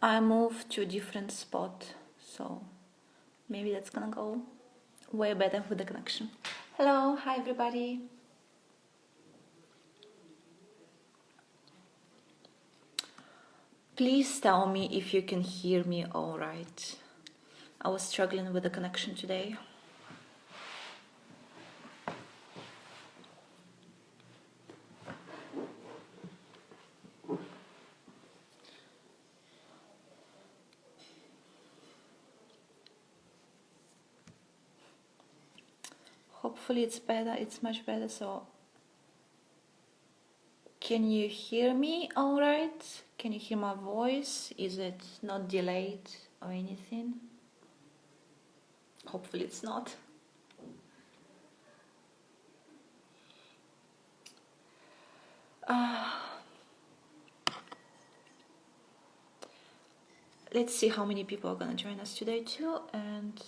I moved to a different spot, so maybe that's gonna go way better with the connection. Hello, hi everybody. Please tell me if you can hear me all right. I was struggling with the connection today. Hopefully it's better, it's much better. So can you hear me all right? Can you hear my voice? Is it not delayed or anything? Hopefully it's not. Let's see how many people are gonna join us today too. And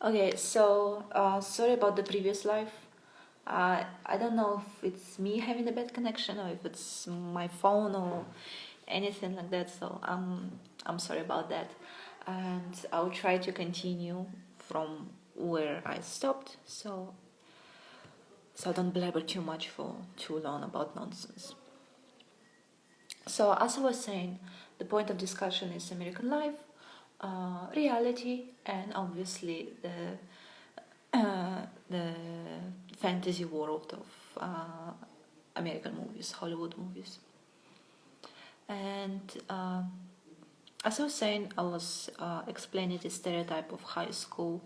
okay, so sorry about the previous live. I don't know if it's me having a bad connection or if it's my phone or anything like that. So I'm sorry about that, and I'll try to continue from where I stopped. So I don't blabber too much for too long about nonsense. So as I was saying, the point of discussion is American life, reality, and obviously the fantasy world of American movies, Hollywood movies. And as I was saying, I was explaining the stereotype of high school,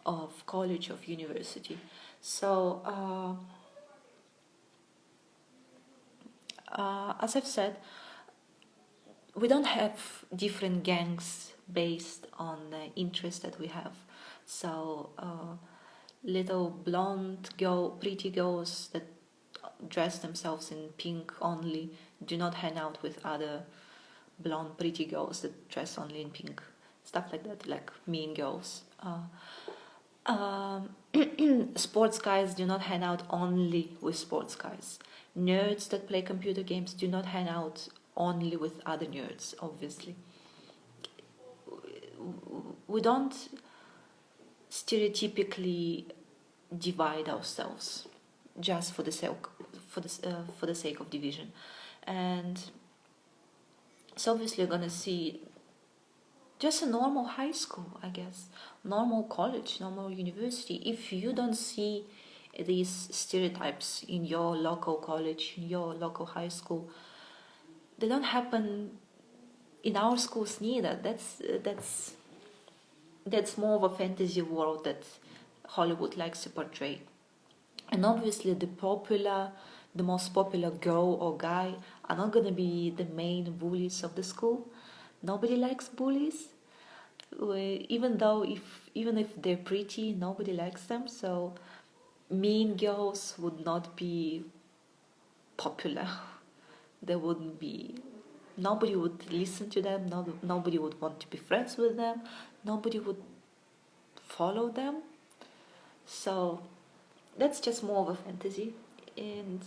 of college, of university. So as I've said, we don't have different gangs based on the interest that we have. So little blonde pretty girls that dress themselves in pink only do not hang out with other blonde pretty girls that dress only in pink. Stuff like that, like mean girls. Sports guys do not hang out only with sports guys. Nerds that play computer games do not hang out only with other nerds, obviously. We don't stereotypically divide ourselves just for the sake of division. And so obviously you're gonna see just a normal high school, I guess, normal college, normal university. If you don't see these stereotypes in your local college, in your local high school, they don't happen in our schools neither. That's more of a fantasy world that Hollywood likes to portray. And obviously the most popular girl or guy are not gonna be the main bullies of the school. Nobody likes bullies, even if they're pretty, nobody likes them. So mean girls would not be popular. There wouldn't be. Nobody would listen to them. Nobody would want to be friends with them. Nobody would follow them. So that's just more of a fantasy. And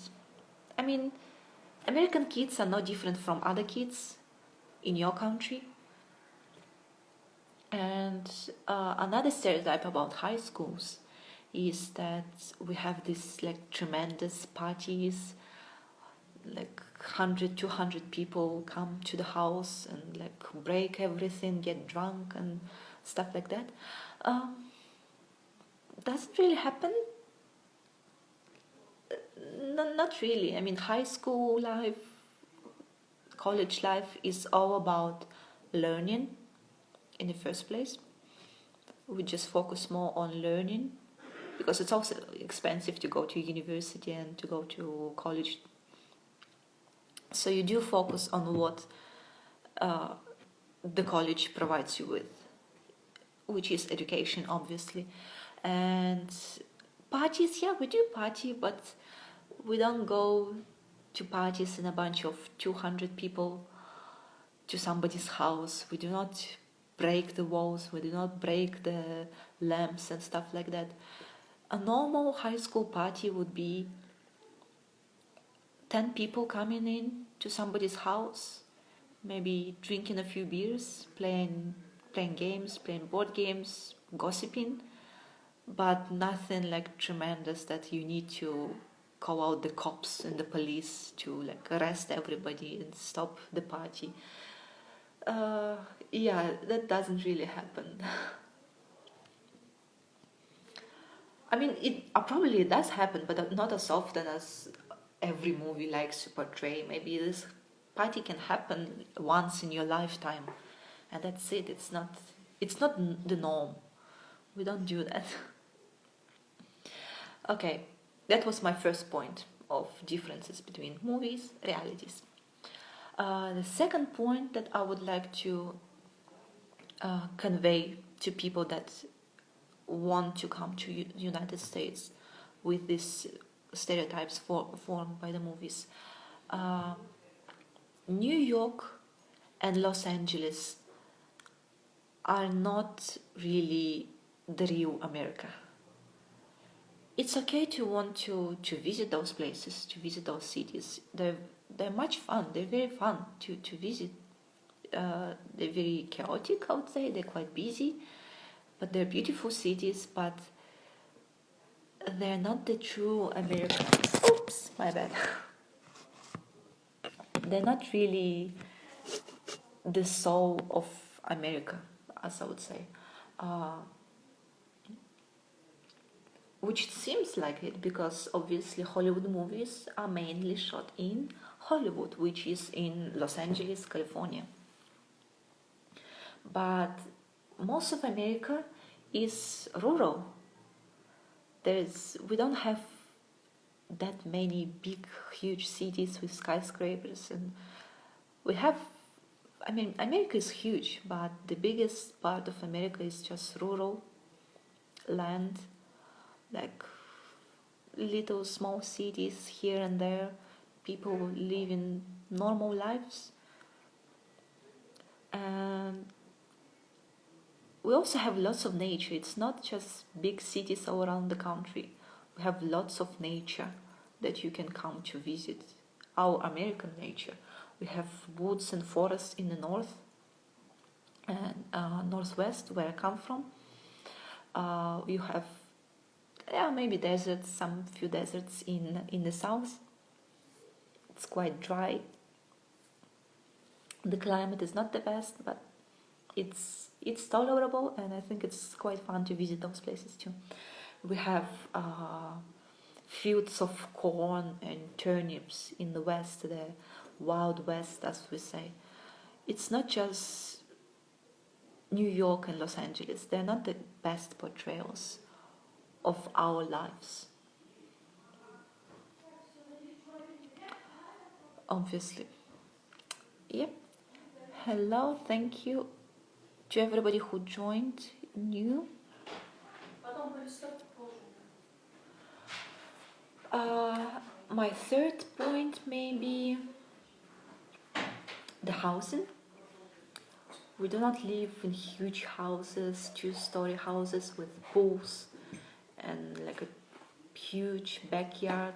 I mean, American kids are no different from other kids in your country. And another stereotype about high schools is that we have these like tremendous parties, like 100, 200 people come to the house and like break everything, get drunk and stuff like that. Doesn't really happen. Not really. I mean, high school life, college life is all about learning in the first place. We just focus more on learning because it's also expensive to go to university and to go to college. So you do focus on what the college provides you with, which is education, obviously. And parties, yeah, we do party, but we don't go to parties in a bunch of 200 people to somebody's house. We do not break the walls, we do not break the lamps and stuff like that. A normal high school party would be 10 people coming in to somebody's house, maybe drinking a few beers, playing games, playing board games, gossiping, but nothing like tremendous that you need to call out the cops and the police to like arrest everybody and stop the party. Yeah, that doesn't really happen. I mean, it probably does happen, but not as often as every movie likes to portray. Maybe this party can happen once in your lifetime, and that's it. It's not the norm. We don't do that. Okay, that was my first point of differences between movies, realities. The second point that I would like to convey to people that want to come to United States with these stereotypes formed by the movies. New York and Los Angeles are not really the real America. It's okay to want to visit those places, to visit those cities. They're much fun. They're very fun to visit. They're very chaotic, I would say. They're quite busy, but they're beautiful cities. But they're not the true Americans. Oops, my bad. They're not really the soul of America, as I would say. Which seems like it, because obviously Hollywood movies are mainly shot in Hollywood, which is in Los Angeles, California. But most of America is rural. We don't have that many big, huge cities with skyscrapers, and we have, I mean, America is huge, but the biggest part of America is just rural land, like little small cities here and there. People live in normal lives. And we also have lots of nature. It's not just big cities all around the country. We have lots of nature that you can come to visit. Our American nature. We have woods and forests in the north and northwest, where I come from. You have maybe deserts, some few deserts in the south. It's quite dry. The climate is not the best, but it's tolerable, and I think it's quite fun to visit those places too. We have fields of corn and turnips in the west, the Wild West, as we say. It's not just New York and Los Angeles. They're not the best portrayals of our lives. Obviously. Yep. Hello, thank you to everybody who joined new. My third point may be the housing. We do not live in huge houses, 2-story houses with pools and like a huge backyard.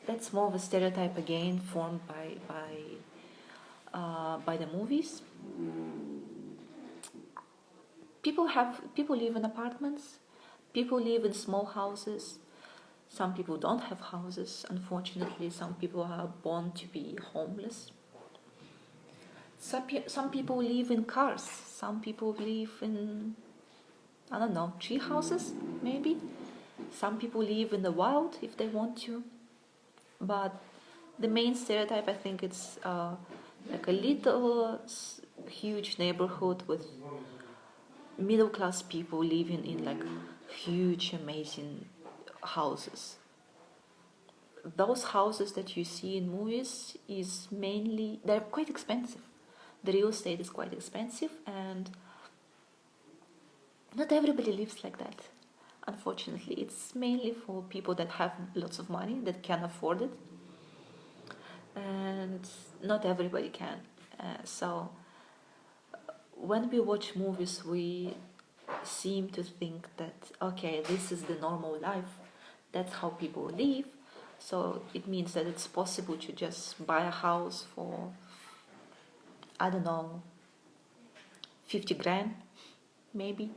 That's more of a stereotype again formed by the movies. People live in apartments. People live in small houses. Some people don't have houses, unfortunately. Some people are born to be homeless. Some people live in cars. Some people live in, I don't know, tree houses, maybe. Some people live in the wild if they want to. But the main stereotype, I think, it's like a little huge neighborhood with middle-class people living in like huge, amazing houses. Those houses that you see in movies is mainly, they're quite expensive. The real estate is quite expensive, and not everybody lives like that. Unfortunately, it's mainly for people that have lots of money, that can afford it, and not everybody can. So when we watch movies, we seem to think that, okay, this is the normal life, that's how people live, So it means that it's possible to just buy a house for, I don't know, 50 grand maybe,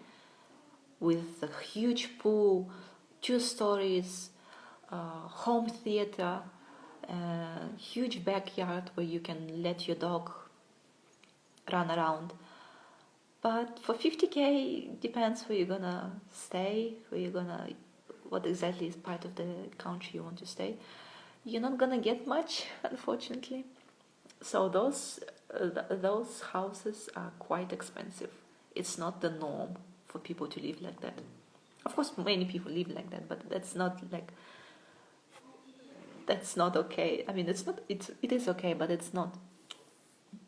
with a huge pool, 2 stories, home theater, huge backyard where you can let your dog run around. But for 50k, depends where you're gonna stay, what exactly is part of the country you want to stay. You're not gonna get much, unfortunately. So those houses are quite expensive. It's not the norm for people to live like that. Of course, many people live like that, but that's not okay. I mean, it is okay, but it's not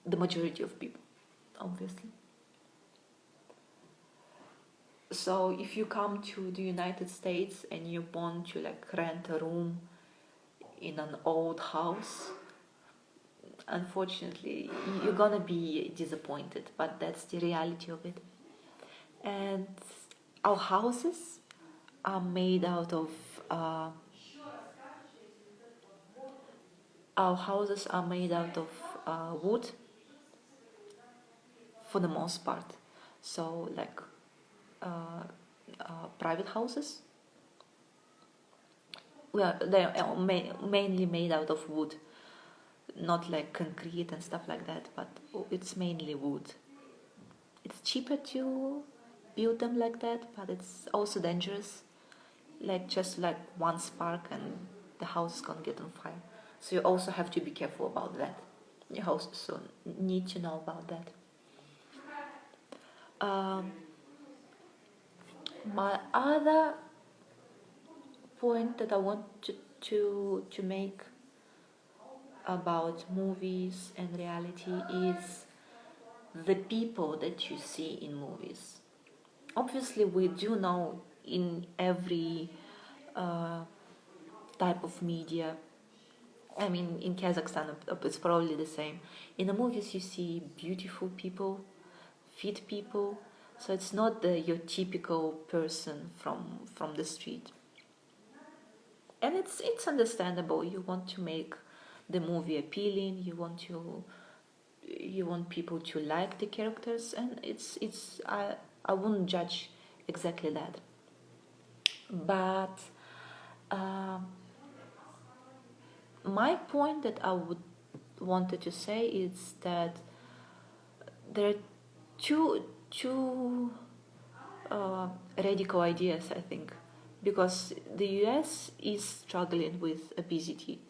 the majority of people, obviously. So if you come to the United States and you want to rent a room in an old house, unfortunately you're gonna be disappointed, but that's the reality of it. And our houses are made out of wood for the most part. So private houses, well, they are mainly made out of wood, not like concrete and stuff like that, but it's mainly wood. It's cheaper to build them like that, but it's also dangerous. Just one spark and the house is gonna get on fire. So you also have to be careful about that. You also need to know about that. My other point that I want to make about movies and reality is the people that you see in movies. Obviously, we do know in every type of media, I mean, in Kazakhstan, it's probably the same. In the movies, you see beautiful people, fit people, so it's not your typical person from the street. And it's understandable. You want to make the movie appealing. You want people to like the characters, and I wouldn't judge exactly that. But my point that I wanted to say is that there are two radical ideas, I think, because the US is struggling with obesity.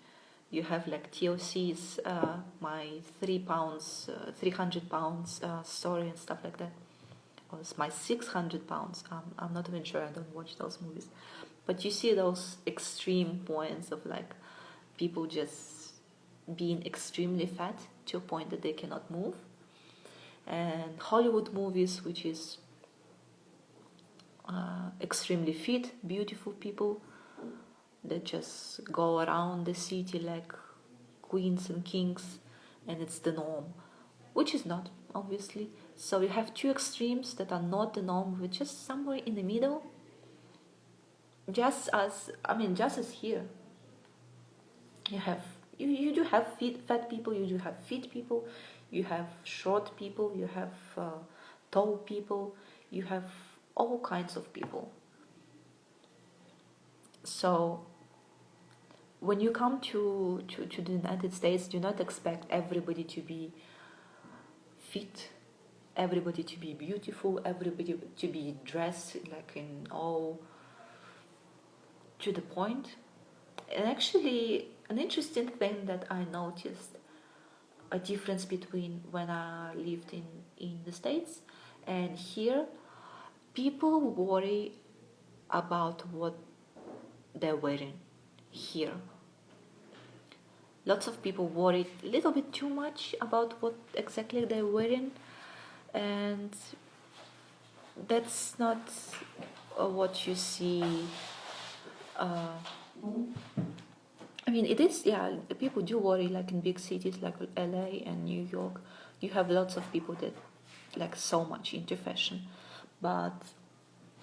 You have TLC's my 300 pounds story and stuff like that. Or it's my 600 pounds. I'm not even sure. I don't watch those movies. But you see those extreme points of people just being extremely fat to a point that they cannot move. And Hollywood movies, which is extremely fit, beautiful people that just go around the city like queens and kings, and it's the norm, which is not, obviously. So you have two extremes that are not the norm, we're just somewhere in the middle. Just as here, you do have fat people, you do have fit people, you have short people, you have tall people, you have all kinds of people. So when you come to the United States, do not expect everybody to be fit, everybody to be beautiful, everybody to be dressed in all to the point. And actually, an interesting thing that I noticed, a difference between when I lived in the States and here, people worry about what they're wearing here. Lots of people worry a little bit too much about what exactly they're wearing, and that's not what you see. I mean, it is, yeah, people do worry, in big cities like LA and New York. You have lots of people that so much into fashion. But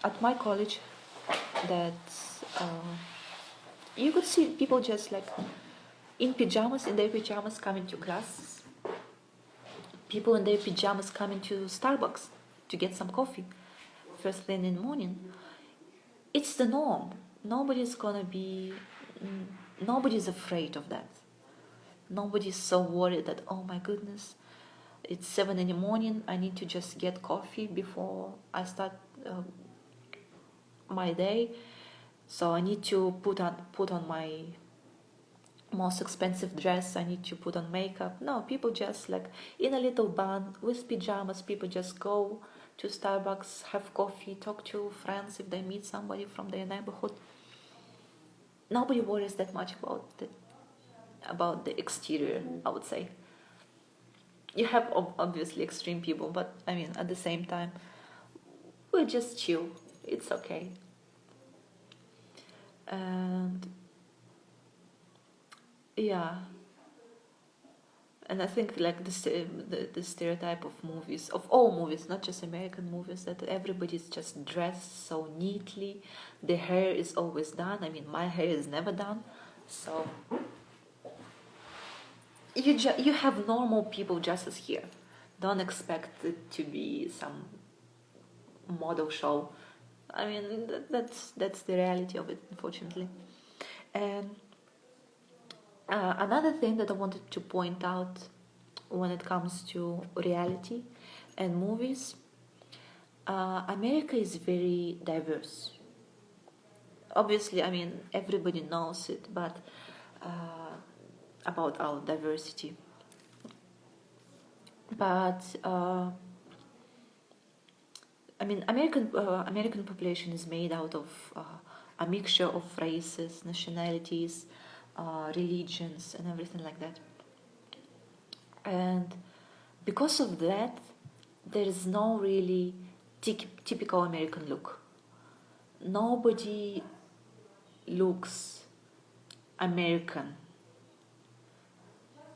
at my college, that You could see people just like in pajamas, in their pajamas, coming to class. People in their pajamas coming to Starbucks to get some coffee first thing in the morning. It's the norm. Nobody's afraid of that. Nobody's so worried that, oh my goodness, it's 7 in the morning, I need to just get coffee before I start my day, so I need to put on my most expensive dress, I need to put on makeup. No, people just like in a little bun with pajamas, people just go to Starbucks, have coffee, talk to friends if they meet somebody from their neighborhood. Nobody worries that much about the exterior, I would say. You have obviously extreme people, but I mean, at the same time, we just chill. It's okay. And yeah, and I think like the stereotype of movies, of all movies, not just American movies, that everybody's just dressed so neatly. The hair is always done. I mean, my hair is never done, so you have normal people just as here. Don't expect it to be some model show. I mean, that's the reality of it, unfortunately. And another thing that I wanted to point out when it comes to reality and movies, America is very diverse. Obviously, I mean, everybody knows it, but about our diversity. But I mean, American population is made out of a mixture of races, nationalities, religions, and everything like that. And because of that, there is no really typical American look. Nobody looks American,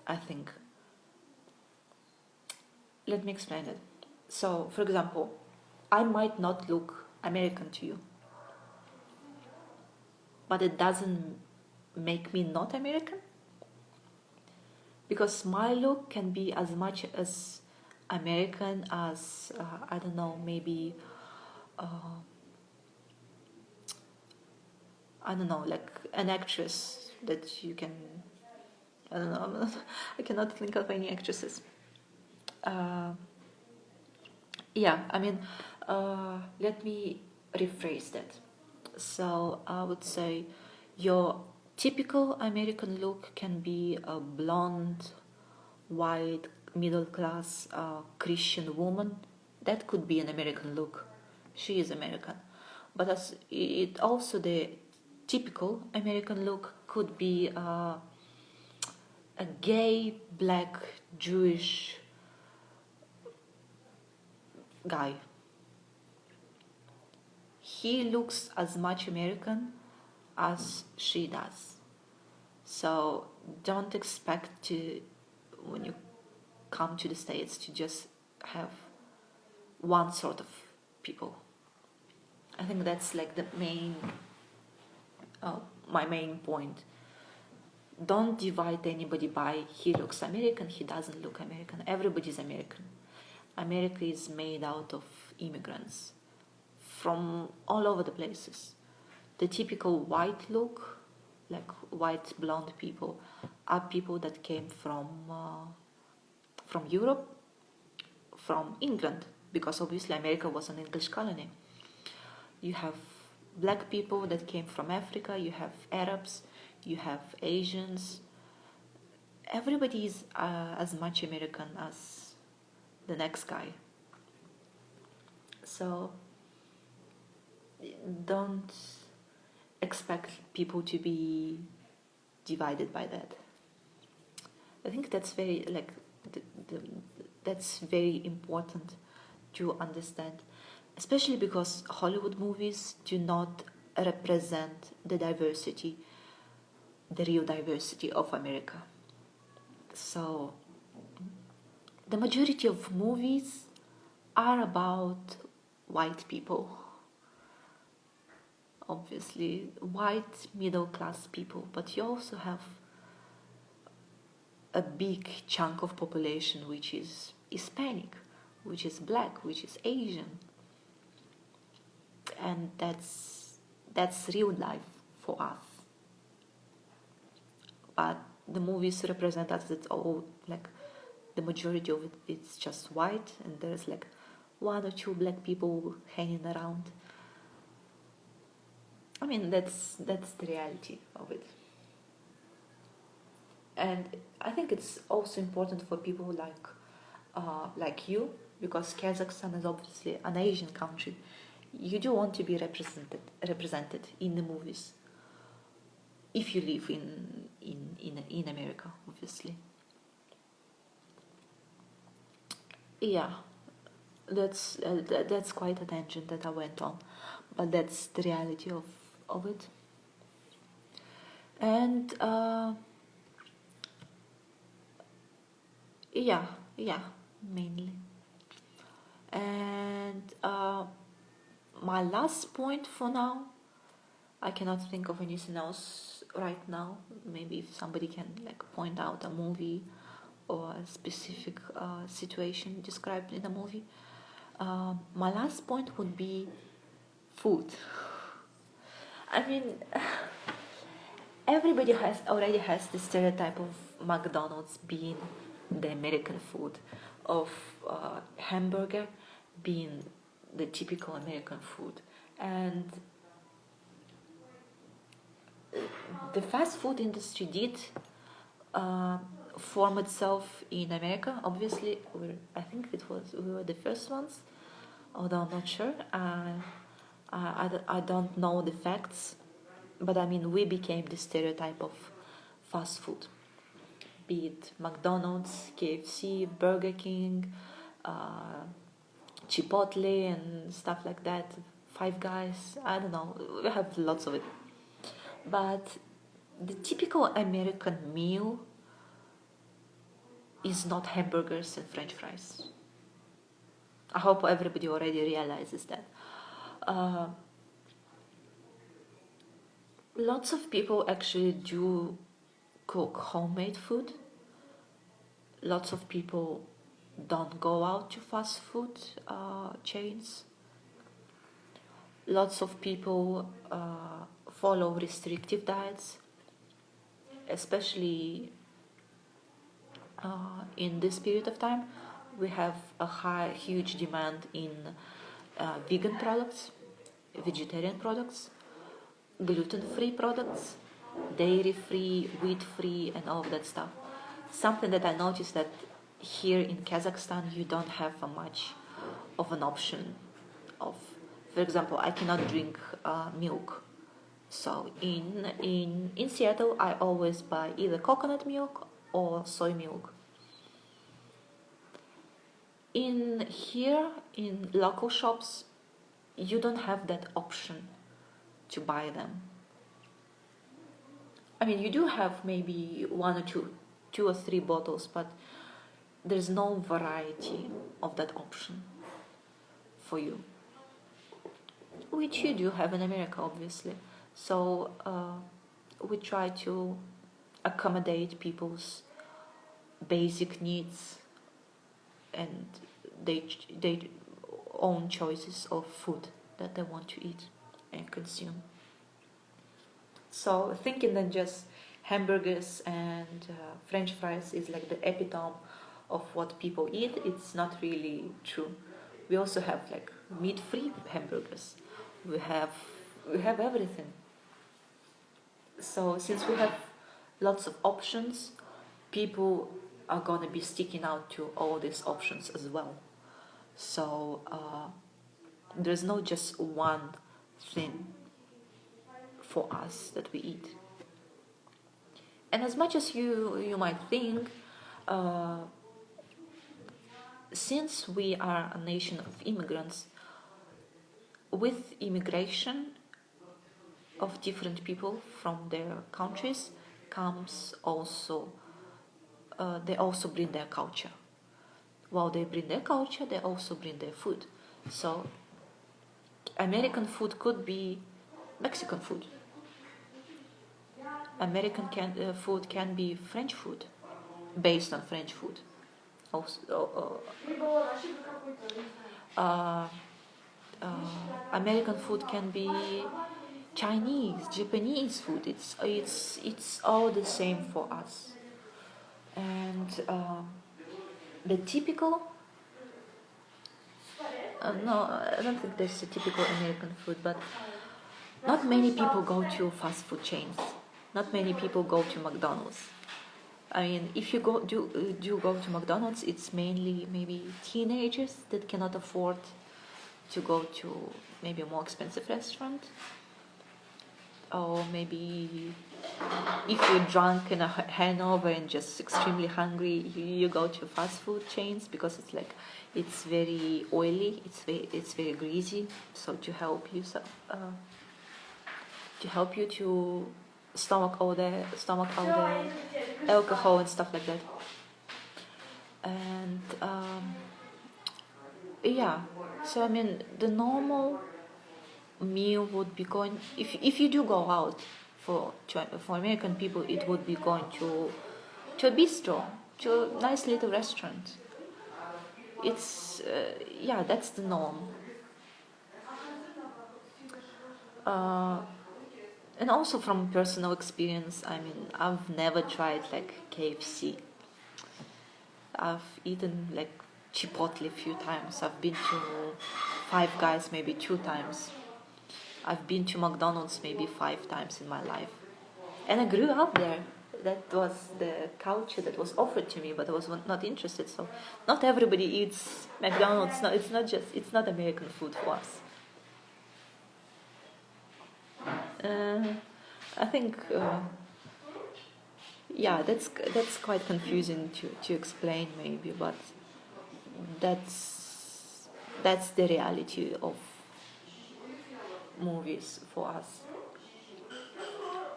I think. Let me explain it. So, for example, I might not look American to you, but it doesn't make me not American, because my look can be as much as American as I don't know, maybe I don't know, like an actress that you can, I don't know, I cannot think of any actresses. Yeah, I mean, let me rephrase that. So I would say your typical American look can be a blonde, white, middle-class Christian woman. That could be an American look. She is American. But as it also, the typical American look could be a gay, black, Jewish guy. He looks as much American as she does. So don't expect to, when you come to the States, to just have one sort of people. I think that's like the main, my main point. Don't divide anybody by he looks American, he doesn't look American. Everybody's American. America is made out of immigrants from all over the places. The typical white look, like white blonde people, are people that came from Europe, from England, because obviously America was an English colony. You have black people that came from Africa, you have Arabs, you have Asians. Everybody is as much American as the next guy. So don't expect people to be divided by that. I think that's very that's very important to understand, especially because Hollywood movies do not represent the diversity, the real diversity of America. So the majority of movies are about white people. obviously white middle class people, but you also have a big chunk of population which is Hispanic, which is black, which is Asian, and that's real life for us. But the movies represent us that all like the majority of it it's just white, and there's like one or two black people hanging around. I mean that's the reality of it. And I think it's also important for people like you, because Kazakhstan is obviously an Asian country. You do want to be represented in the movies if you live in America, obviously. Yeah, that's quite a tangent that I went on, but that's the reality of it. And yeah, mainly. And my last point for now, I cannot think of anything else right now. Maybe if somebody can like point out a movie or a specific situation described in a movie. My last point would be food. I mean, everybody already has the stereotype of McDonald's being the American food, of hamburger being the typical American food, and the fast food industry did form itself in America. Obviously, I think we were the first ones, although I'm not sure. I don't know the facts, but I mean we became the stereotype of fast food, be it McDonald's, KFC, Burger King, Chipotle and stuff like that, Five Guys, I don't know, we have lots of it. But the typical American meal is not hamburgers and French fries. I hope everybody already realizes that. Lots of people actually do cook homemade food. Lots of people don't go out to fast food chains. Lots of people follow restrictive diets, especially in this period of time. We have a huge demand in vegan products, vegetarian products, gluten-free products, dairy-free, wheat-free, and all of that stuff. Something that I noticed that here in Kazakhstan you don't have much of an option of, for example, I cannot drink milk. So in Seattle I always buy either coconut milk or soy milk. In local shops you don't have that option to buy them. I mean, you do have maybe one or two or three bottles, but there's no variety of that option for you, which you do have in America, obviously. So we try to accommodate people's basic needs and their own choices of food that they want to eat and consume. So thinking that just hamburgers and French fries is like the epitome of what people eat, it's not really true. We also have like meat-free hamburgers. We have everything. So since we have lots of options, people are gonna be sticking out to all these options as well. So there's no just one thing for us that we eat. And as much as you might think, since we are a nation of immigrants, with immigration of different people from their countries comes also, they also bring their culture. While they bring their culture, they also bring their food. So American food could be Mexican food. American food can be French food, based on French food. Also, American food can be Chinese, Japanese food. It's all the same for us. And the typical. No, I don't think there's a typical American food, but not many people go to fast food chains. Not many people go to McDonald's. I mean, if you do go to McDonald's, it's mainly maybe teenagers that cannot afford to go to maybe a more expensive restaurant, or maybe if you're drunk in a hangover and just extremely hungry, you go to fast food chains because it's very oily, it's very greasy. So to help you to stomach all the alcohol and stuff like that. And yeah, so I mean the normal meal would be going, if you do go out for American people, it would be going to a bistro, to a nice little restaurant. It's yeah, that's the norm. And also from personal experience, I mean, I've never tried like KFC. I've eaten like Chipotle a few times. I've been to Five Guys maybe 2 times. I've been to McDonald's maybe 5 times in my life. And I grew up there. That was the culture that was offered to me, but I was not interested. So not everybody eats McDonald's. No, it's not American food for us. I think yeah, that's quite confusing to explain maybe, but that's the reality of movies for us.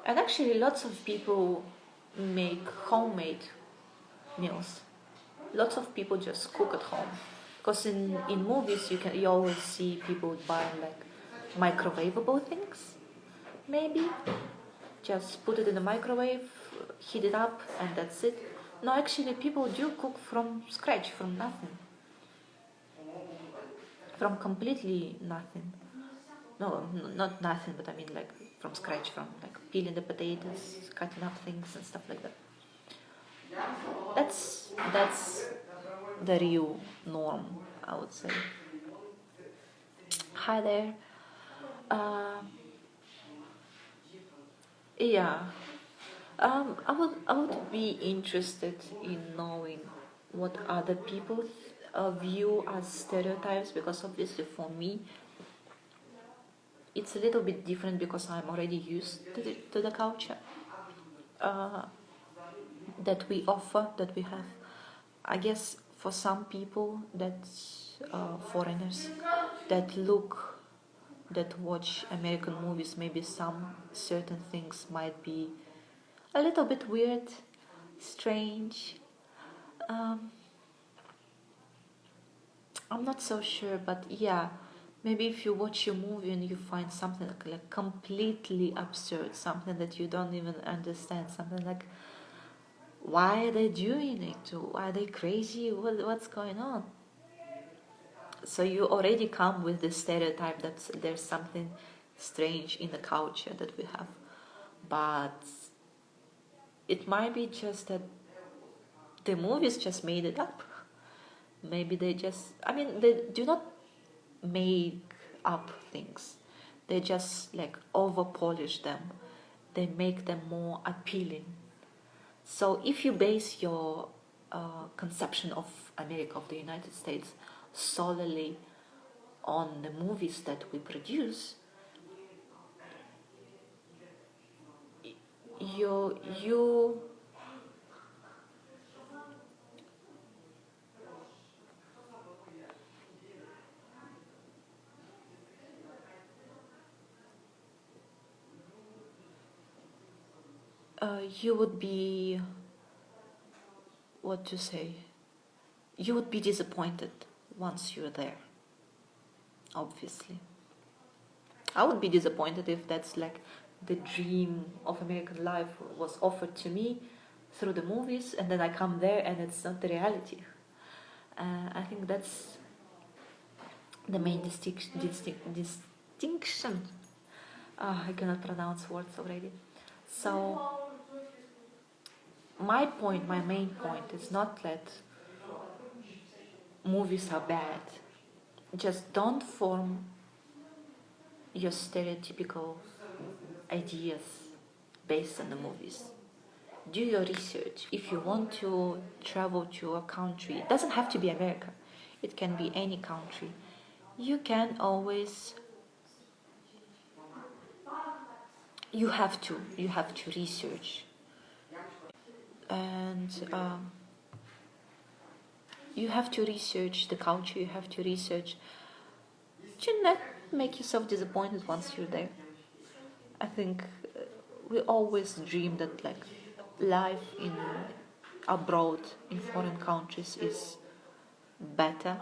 And actually lots of people make homemade meals. Lots of people just cook at home, because in movies you always see people buying like microwavable things. Maybe just put it in the microwave, heat it up, and that's it. No, actually people do cook from scratch, from nothing, from completely nothing. No, not nothing, but I mean like from scratch, from like peeling the potatoes, cutting up things and stuff like that. That's the real norm, I would say. Hi there. Yeah. I would be interested in knowing what other people view as stereotypes, because obviously for me it's a little bit different because I'm already used to the culture that we offer, that we have. I guess for some people, that's foreigners that watch American movies, maybe some certain things might be a little bit weird, strange. I'm not so sure, but yeah, maybe if you watch a movie and you find something like completely absurd, something that you don't even understand, something like, why are they doing it? Are they crazy? What's going on? So you already come with the stereotype that there's something strange in the culture that we have. But it might be just that the movies just made it up. Maybe they do not make up things. They just like over polish them. They make them more appealing. So if you base your conception of America, of the United States, solely on the movies that we produce, you would be, what to say, you would be disappointed once you're there, obviously. I would be disappointed if that's like the dream of American life was offered to me through the movies, and then I come there and it's not the reality. I think that's the main distinction. I cannot pronounce words already. So my main point is not that movies are bad. Just don't form your stereotypical ideas based on the movies. Do your research. If you want to travel to a country, it doesn't have to be America, it can be any country. You can always, you have to research, and you have to research the culture. You have to research to not make yourself disappointed once you're there. I think we always dream that like life in abroad in foreign countries is better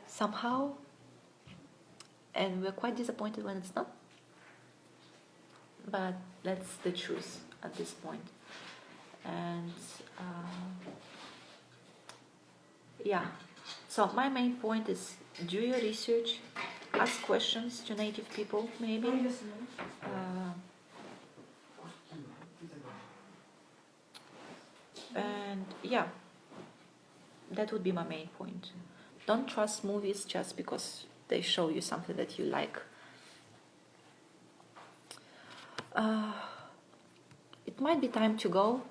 somehow, and we're quite disappointed when it's not. But that's the truth at this point. And yeah, so my main point is do your research, ask questions to native people maybe, and yeah, that would be my main point. Don't trust movies just because they show you something that you like. It might be time to go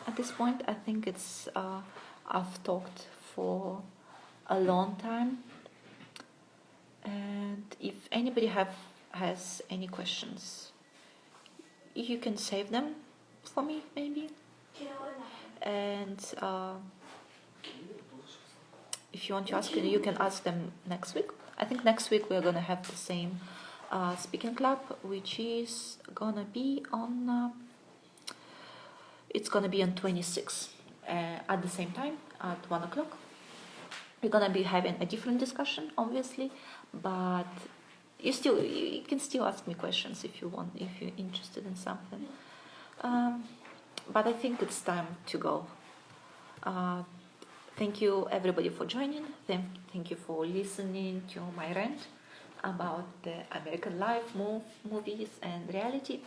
at this point. I think it's I've talked for a long time, and if anybody has any questions, you can save them for me maybe, and if you want to ask, you can ask them next week. I think next week we're gonna have the same speaking club, which is gonna be on it's gonna be on 26 at the same time at 1 o'clock. We're gonna be having a different discussion, obviously, but you can still ask me questions if you want, if you're interested in something. But I think it's time to go. Thank you everybody for joining. Thank you for listening to my rant about the American life, movies and reality.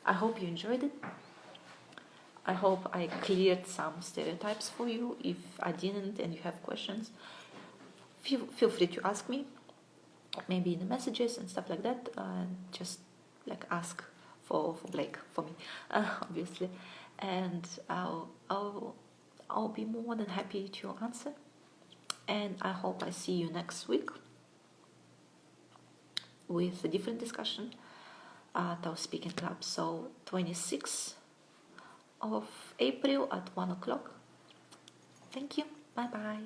I hope you enjoyed it. I hope I cleared some stereotypes for you. If I didn't and you have questions, feel free to ask me, maybe in the messages and stuff like that. Just like ask for Blake, for me, obviously, and I'll be more than happy to answer. And I hope I see you next week with a different discussion at our speaking club. So 26th of April at 1 o'clock. Thank you. Bye bye.